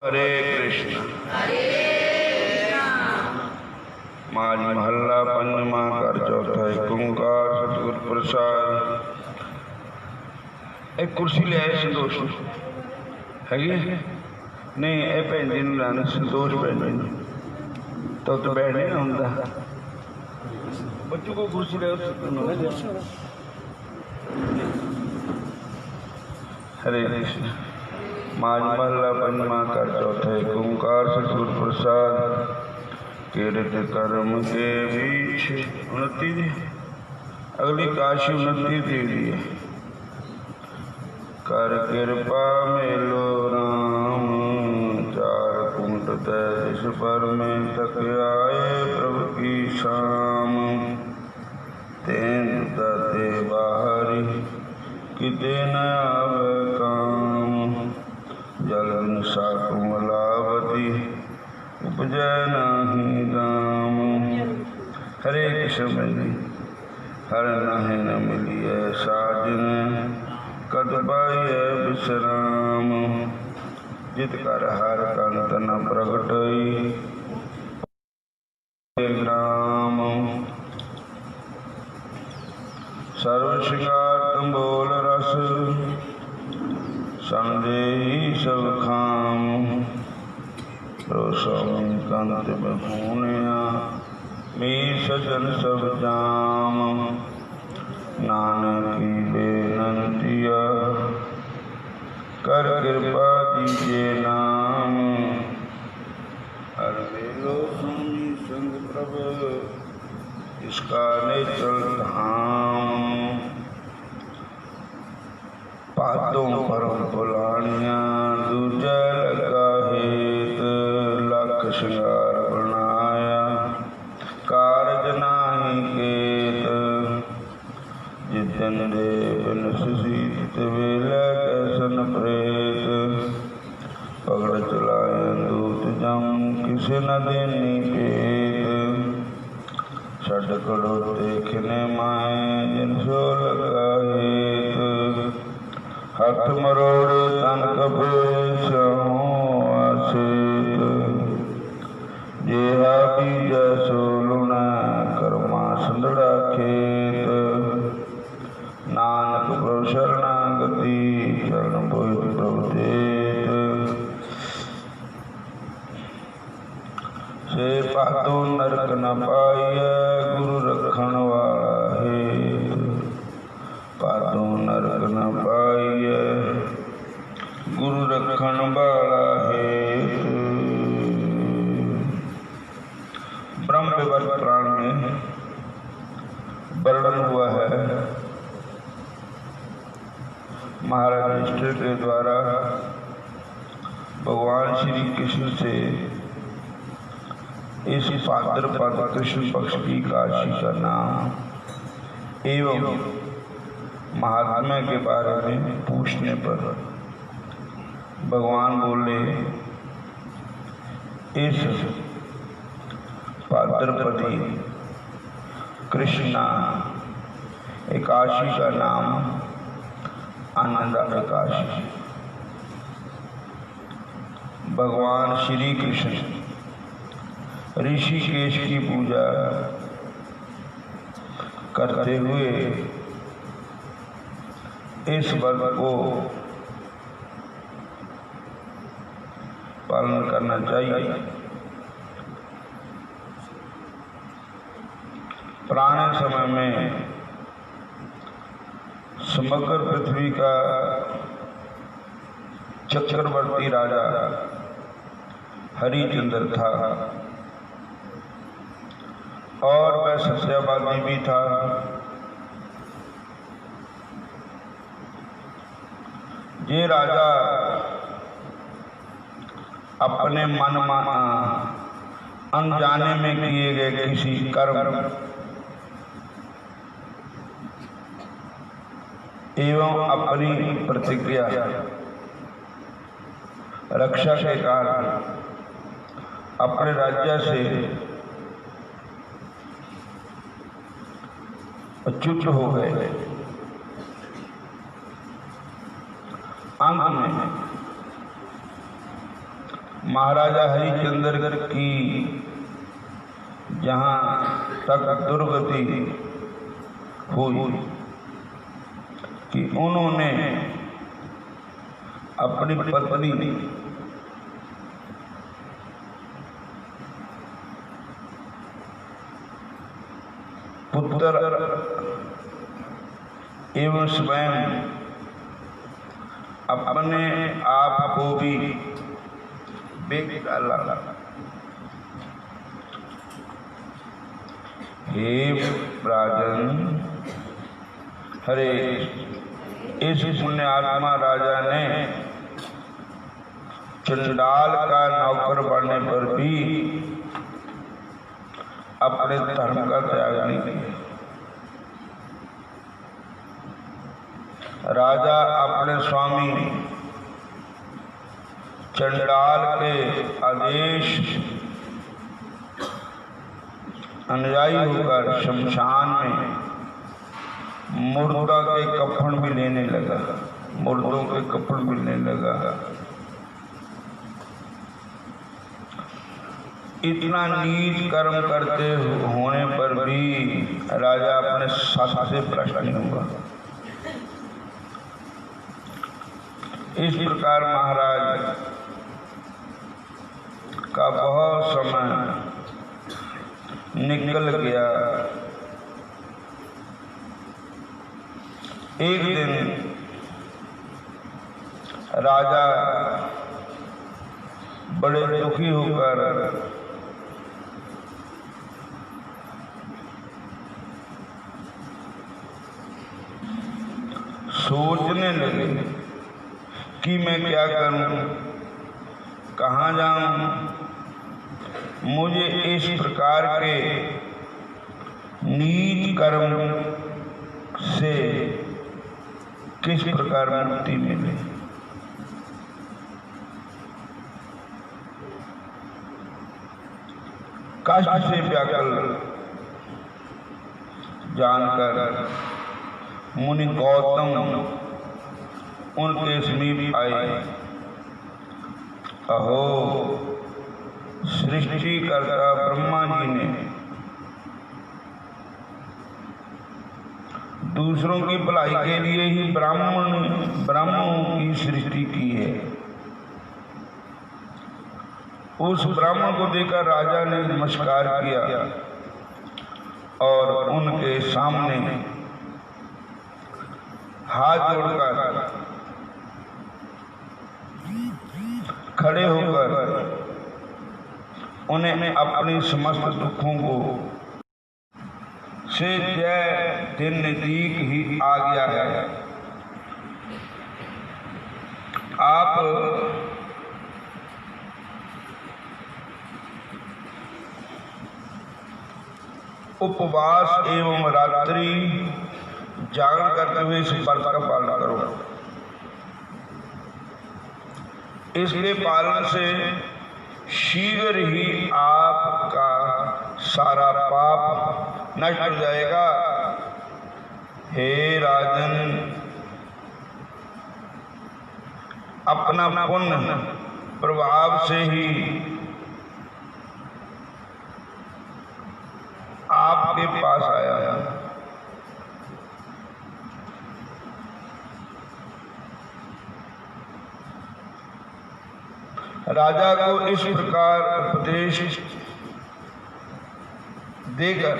हरे कृष्ण। माज महल्ला पंजवा कर चौथा एक ओंकार सतगुर प्रसाद। एक कुर्सी ले आए संतोष हैगी नहीं ये भैन जी लाने संतोष भैन जी तो बैठ नहीं होंगे बच्चों को कुर्सी ले हरे कृष्ण। माज महल्ला पंजवा कर चौथा एक ओंकार सतगुर प्रसाद। किरत कर्म के बीच 29 अगली काशी 29 दे दी है। कर कृपा मेलो राम चार कुंट तैस पर में तक आए प्रभु की शाम। तेन ते बाहरी किते न आवे काम। जलन सा कुमलावती उपजय नाही राम। हरे कृष्ण जी हर नाहे न मिलिए साजन कद पाइए विश्राम। जित कर हर कंत न प्रगटई ग्राम। सर्व श्रृंगार तंबोल रस संदेही सब खाम। स्वामी कंत बहूनिया मीर सजन सब जाम। नानक की बेनंतिया कर कृपा दीजिए नाम। हर मेलो स्वामी संग प्रभ इसका नेचल धाम। पादों परम पुलानिया दूजा लगा हेत। लख श्रृंगार बनाया कारज नाही केत। जितन देव सीत वेला कैसन प्रेत। पकड़ चलाए दूत जम किसे न देनी पेत। छठ करो देखने माए जिन सो लगा हेत। हाथ मरोड़ तन कपे आसेत। जेहा बीज सो लुना कर्मा संदड़ा खेत। नानक प्रभु शरणागति चरण बोध प्रभु देत। से पातो नरक न पाइय गुरु रखण वाला हेत। पातो नरक न पाइय गुरु रखण वाला हेत। ब्रह्म विवर्त पुराण में वर्णन हुआ है महाराज युधिष्ठिर के द्वारा भगवान श्री कृष्ण से इस भाद्रपद कृष्ण पक्ष की काशी का नाम एवं महात्म्य के बारे में पूछने पर भगवान बोले इस भाद्रपदी कृष्णा एकादशी का नाम आनंद एकादशी। भगवान श्री कृष्ण ऋषिकेश की पूजा करते हुए इस व्रत को पालन करना चाहिए। पुराने समय में समग्र पृथ्वी का चक्रवर्ती राजा हरिश्चंद्र था और वह सत्यवादी भी था। ये राजा अपने मन अनजाने में किए गए किसी कर्म एवं अपनी प्रतिक्रिया रक्षा के कारण अपने राज्य से अच्युत हो गए। अंत में महाराजा हरिश्चंद्र की जहाँ तक दुर्गति हुई कि उन्होंने अपनी पत्नी पुत्र एवं स्वयं अपने आप को भी बेच डाला। हे राजन, हरे, इस पुण्यात्मा राजा ने चंडाल का नौकर बनने पर भी अपने धर्म का त्याग नहीं किया। राजा अपने स्वामी चंडाल के आदेश अनुयायी होकर शमशान में मुर्दा के कफन भी लेने लगा, मुर्दों के कफन भी लेने लगा। इतना नीच कर्म करते होने पर भी राजा अपने साथ से भ्रष्ट नहीं हुआ। इस प्रकार महाराज का बहुत समय निकल गया। एक दिन राजा बड़े दुखी होकर सोचने लगे कि मैं क्या करूं, कहाँ जाऊं। मुझे इस प्रकार के नीच कर्म से किस प्रकार मुक्ति मिले। कष्ट से व्याकुल जानकर मुनि गौतम उनके समीप आए। अहो, सृष्टिकर्ता ब्रह्मा जी ने दूसरों की भलाई के लिए ही ब्राह्मणों की सृष्टि की है। उस ब्राह्मण को देखकर राजा ने नमस्कार किया और उनके सामने हाथ जोड़कर खड़े होकर उन्हें अपनी समस्त दुखों को से जय दिन नजदीक ही आ गया है। आप उपवास एवं रात्रि जागरण करते हुए इस व्रत का पालन करो। इसके पालन से शीघ्र ही आपका सारा पाप नष्ट हो जाएगा। हे राजन, अपना पुण्य प्रभाव से ही आपके पास आया है। राजा को इस प्रकार उपदेश देकर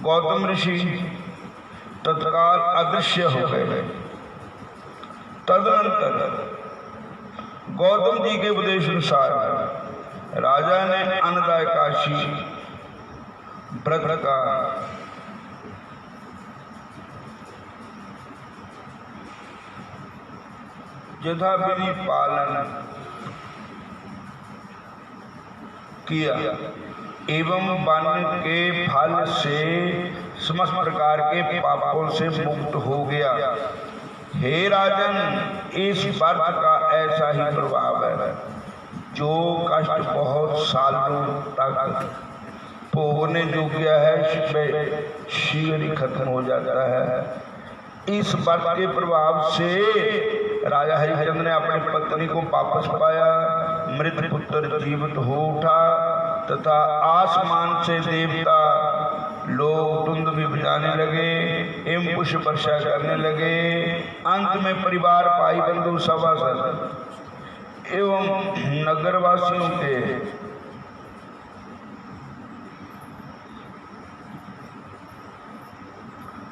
गौतम ऋषि तत्काल अदृश्य हो गए। तदनंतर गौतम जी के उपदेश अनुसार राजा ने अन्नदा एकादशी व्रत का यथाविधि पालन किया एवं वन के फल से समस्त प्रकार के पापों से मुक्त हो गया। हे राजन, इस व्रत का ऐसा ही प्रभाव है। जो कष्ट बहुत सालों तक भोगने योग्य है शीघ्र ही खत्म हो जाता है। इस व्रत के प्रभाव से राजा हरिश्चंद्र ने अपनी पत्नी को वापस पाया। मृत पुत्र जीवित हो उठा तथा आसमान से देवता लोग धुंध भी बजाने लगे एवं पुष्प वर्षा करने लगे। अंत में परिवार, भाई बंधु, सभासद एवं नगरवासियों के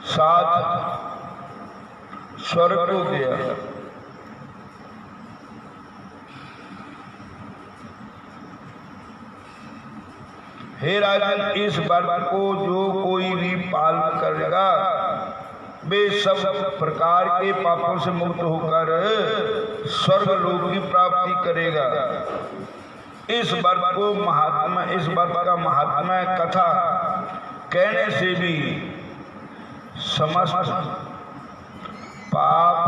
साथ स्वर्ग को गया। हे राजन, इस व्रत को जो कोई भी पालन करेगा वे सब प्रकार के पापों से मुक्त होकर स्वर्ग लोक की प्राप्ति करेगा। इस व्रत का महात्मा कथा कहने से भी समस्त पाप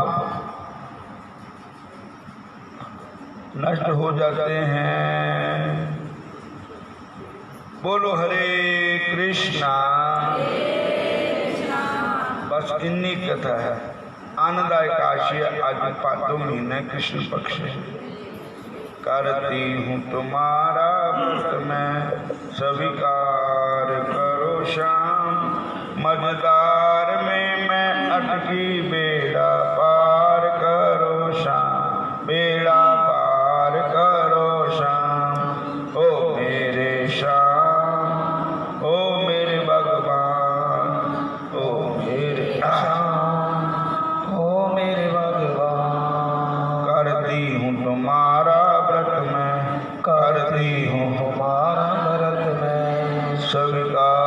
नष्ट हो जाते हैं। बोलो हरे कृष्णा। बस इन्हीं कथा है। आनंदाय काशी आज 5 महीने कृष्ण पक्ष करती हूँ तुम्हारा व्रत में स्वीकार करो श्याम। मझदार में मैं अटकी बेड़ा पार करो श्याम, बेड़ा पार करो श्याम। ओ मेरे श्याम, ओ मेरे भगवान, ओ मेरे श्याम, ओ मेरे भगवान। करती हूँ तुम्हारा व्रत में, करती हूँ तुम्हारा व्रत में स्वीकार।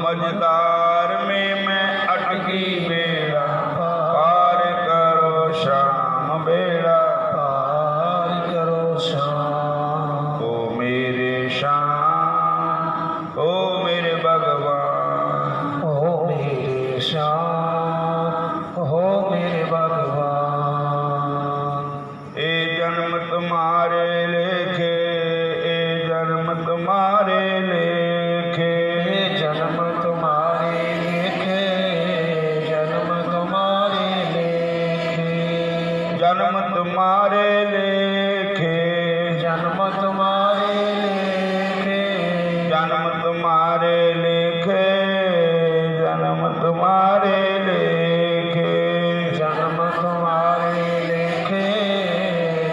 मझदार में मैं अटकी बेड़ा पार करो श्याम, बेड़ा पार करो श्याम। ओ मेरे श्याम, ओ मेरे भगवान, ओ मेरे श्याम, ओ मेरे भगवान। ए जन्म तुम्हारे लेखे, ए जन्म तुम्हारे लेखे, जन्म तुम्हारे लेखे, जन्म तुम्हारे लेखे, जन्म तुम्हारे लेखे, जन्म तुम्हारे लेखे, जन्म तुम्हारे लेखे, जन्म तुम्हारे लेखे, जन्म तुम्हारे लेखे,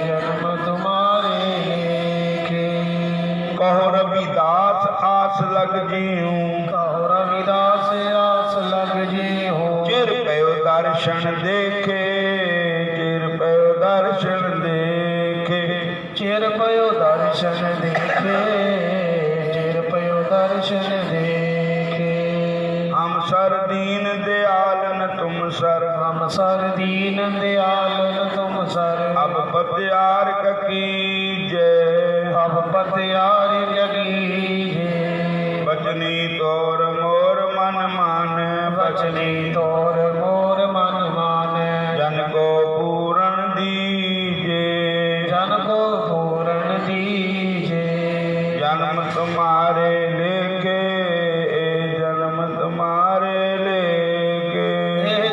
जन्म तुम्हारे लेखे। कहो रविदास आस लग जीऊं, कहो रविदास आस लग जीऊं। चिर पयो दर्शन देखे, चिर पयो दर्शन देखे, चिर पयो दर्शन देखे, चिर पयो दर्शन देखे। हम सर दीन दयाल न तुम सर, हम सर दीन दयाल न तुम सर। अब पत्यार कीजे, अब पत्यार कीजे। बचनी तोर मोर मन माने, बचनी तोर मोर मन माने। जन को पूर्ण दीजे, जन को पूर्ण दीजे। जन्म तुम्हारे लेके, जन्म तुम्हारे लेके,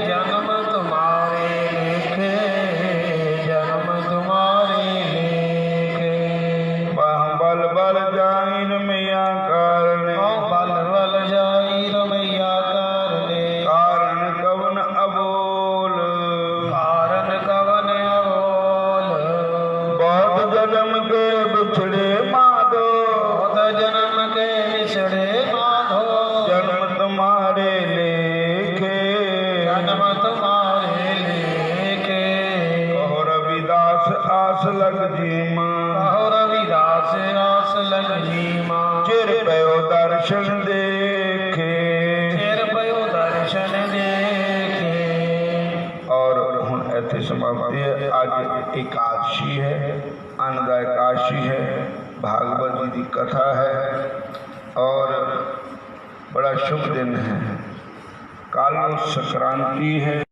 जन्म तुम्हारे लेके, जन्म तुम्हारे लेके। बल बल जाइन मैया करने, बल बल जाइन मैया करने। कारण कवन अबोल, कारण कवन अबोल। बहुत जन्म के बिछड़े माधो, बहुत जन्म के बिछड़े माधो। जन्म तुम्हारे लेखे, जन्म तुम्हारे लेखे। कहो रविदास आस लग जीमा, कहो रविदास आस लग जीमा। चिर पयो दर्शन देखे, चिर पयो दर्शन देखे। और हुण इत्थे समाप्ति है। आज एकादशी है, आनंदा एकादशी है, भागवत जी की कथा है और बड़ा शुभ दिन है। काल संक्रांति है।